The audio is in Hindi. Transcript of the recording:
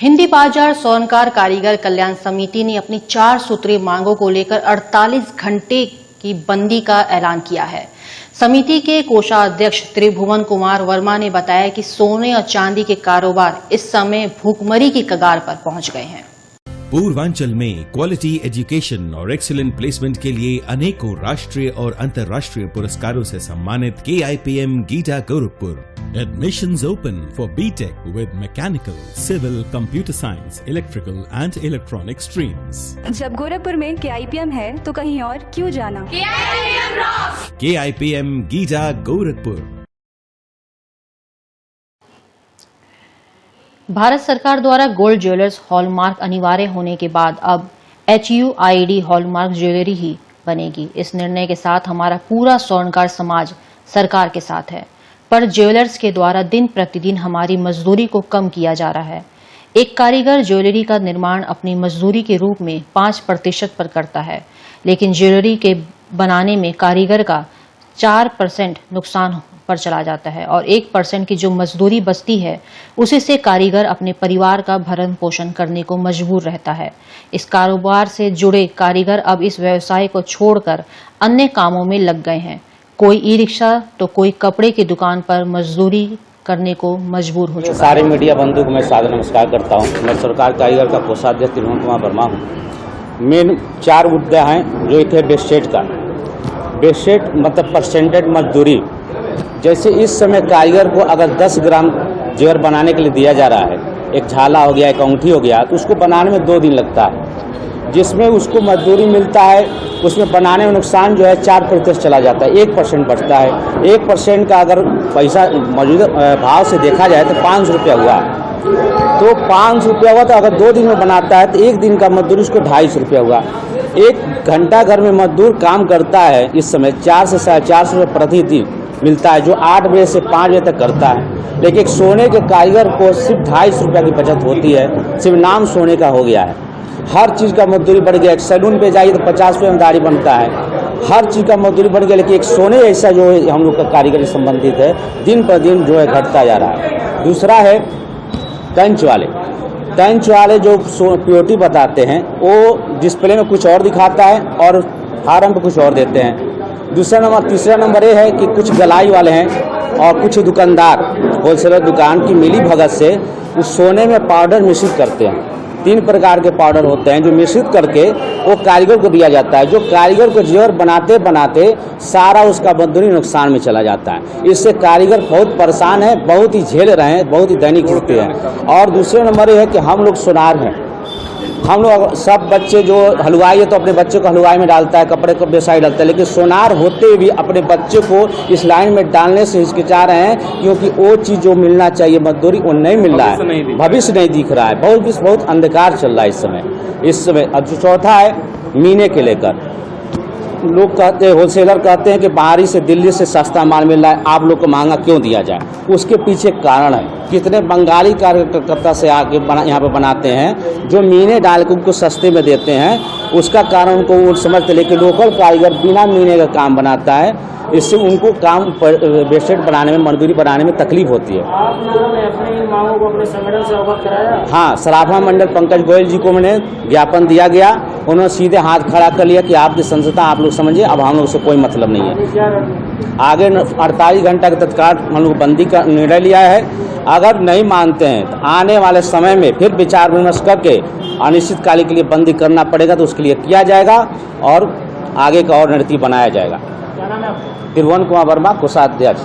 हिंदी बाजार सोनकार कारीगर कल्याण समिति ने अपनी 4 सूत्रीय मांगों को लेकर 48 घंटे की बंदी का ऐलान किया है। समिति के कोषाध्यक्ष त्रिभुवन कुमार वर्मा ने बताया कि सोने और चांदी के कारोबार इस समय भूखमरी की कगार पर पहुंच गए हैं। पूर्वांचल में क्वालिटी एजुकेशन और एक्सीलेंट प्लेसमेंट के लिए अनेकों राष्ट्रीय और अंतर्राष्ट्रीय पुरस्कारों से सम्मानित KIPM गीटा Gorakhpur. Admissions open for BTech with mechanical, civil, computer science, electrical and electronic streams. जब गोरखपुर में KIPM है तो कहीं और क्यों जाना? KIPM rocks! KIPM गीटा Gorakhpur. Bharat सरकार द्वारा गोल्ड ज्वेलर्स हॉलमार्क अनिवार्य होने के बाद अब HUID हॉलमार्क ज्वेलरी ही बनेगी। इस निर्णय के साथ हमारा पूरा स्वर्णकार समाज सरकार के साथ है, पर ज्वेलर्स के द्वारा दिन प्रतिदिन हमारी मजदूरी को कम किया जा रहा है। एक कारीगर ज्वेलरी का निर्माण अपनी मजदूरी के रूप में 5% पर करता है, लेकिन ज्वेलरी के बनाने में कारीगर का 4% नुकसान पर चला जाता है और 1% की जो मजदूरी बचती है उसी से कारीगर अपने परिवार का भरण पोषण करने को मजबूर रहता है। इस कारोबार से जुड़े कारीगर अब इस व्यवसाय को छोड़कर अन्य कामों में लग गए हैं। कोई ई-रिक्शा तो कोई कपड़े की दुकान पर मजदूरी करने को मजबूर हो चुका है। सारे मीडिया बंधु को मैं सादर नमस्कार करता हूँ। मैं सरकार कारीगर का कोषाध्यक्ष त्रिभुवन कुमार वर्मा हूँ। मेन 4 मुद्दे हैं जो थे बेस्टेट का। बेस्टेट मतलब परसेंटेज मजदूरी। जैसे इस समय कारीगर को अगर 10 ग्राम जेवर बनाने के लिए दिया जा रहा है, एक झाला हो गया, एक अंगूठी हो गया, तो उसको बनाने में 2 दिन लगता है, जिसमें उसको मजदूरी मिलता है। उसमें बनाने में नुकसान जो है 4% चला जाता है, 1% बचता है। 1% का अगर पैसा मौजूदा भाव से देखा जाए तो 500 रुपया हुआ, तो 500 रुपया हुआ। तो अगर 2 दिन में बनाता है तो 1 दिन का मजदूरी उसको 250 रुपया हुआ। 1 घंटा घर में मजदूर काम करता है इस समय 4 से 450 रुपये प्रतिदिन मिलता है, जो 8 बजे से 5 बजे तक करता है। लेकिन एक सोने के कारीगर को सिर्फ 250 रुपया की बचत होती है, सिर्फ नाम सोने का हो गया है। हर चीज़ का मजदूरी बढ़ गया। एक सैलून पे जाइए तो 50 रुपये में दाढ़ी बनता है, हर चीज़ का मजदूरी बढ़ गया। लेकिन एक सोने ऐसा जो है हम लोग का कारीगर से संबंधित है, दिन पर दिन जो है घटता जा रहा है। दूसरा है टंच वाले जो प्योरिटी बताते हैं, वो डिस्प्ले में कुछ और दिखाता है और फार्म पे कुछ और देते हैं। तीसरा नंबर ये है कि कुछ गलाई वाले हैं और कुछ दुकानदार होलसेलर दुकान की मिली भगत से उस सोने में पाउडर मिश्रित करते हैं। 3 प्रकार के पाउडर होते हैं जो मिश्रित करके वो कारीगर को दिया जाता है, जो कारीगर को जेवर बनाते बनाते सारा उसका मजदूरी नुकसान में चला जाता है। इससे कारीगर बहुत परेशान है, बहुत ही झेल रहे हैं, बहुत ही दैनिक स्थिति है। और दूसरे नंबर ये है कि हम लोग सुनार हैं। हम लोग सब बच्चे जो हलवाई है तो अपने बच्चे को हलवाई में डालता है, कपड़े को व्यवसाय डालता है, लेकिन सोनार होते हुए अपने बच्चे को इस लाइन में डालने से हिचकिचा रहे हैं, क्योंकि वो चीज़ जो मिलना चाहिए मजदूरी वो नहीं मिल रहा है, भविष्य नहीं दिख रहा है, बहुत अंधकार चल रहा है इस समय। अब जो चौथा है मीने के लेकर, लोग कहते हैं, होलसेलर कहते हैं कि बाहरी से दिल्ली से सस्ता माल मिल रहा है, आप लोग को महंगा क्यों दिया जाए। उसके पीछे कारण है, कितने बंगाली कार्यकर्ता से आके यहाँ पे बनाते हैं जो मीने डाल के उनको सस्ते में देते हैं। उसका कारण उनको वो समझते, लेकिन लोकल कारीगर बिना मीने का काम बनाता है, इससे उनको काम बेस्टेट बनाने में, मजदूरी बनाने में तकलीफ होती है। आप लोगों ने अपनी मांगों को अपने संगठन से अवगत कराया? हाँ, सराफा मंडल पंकज गोयल जी को मैंने ज्ञापन दिया गया, उन्होंने सीधे हाथ खड़ा कर लिया कि आपकी संस्था आप लोग समझिए, अब हम लोग से कोई मतलब नहीं है। आगे 48 घंटा के तत्काल हम लोग बंदी का निर्णय लिया है। अगर नहीं मानते हैं तो आने वाले समय में फिर विचार विमर्श करके अनिश्चितकाल के लिए बंदी करना पड़ेगा, तो उसके लिए किया जाएगा और आगे का और रणनीति बनाया जाएगा। त्रिभुवन कुमार वर्मा, कोषाध्यक्ष।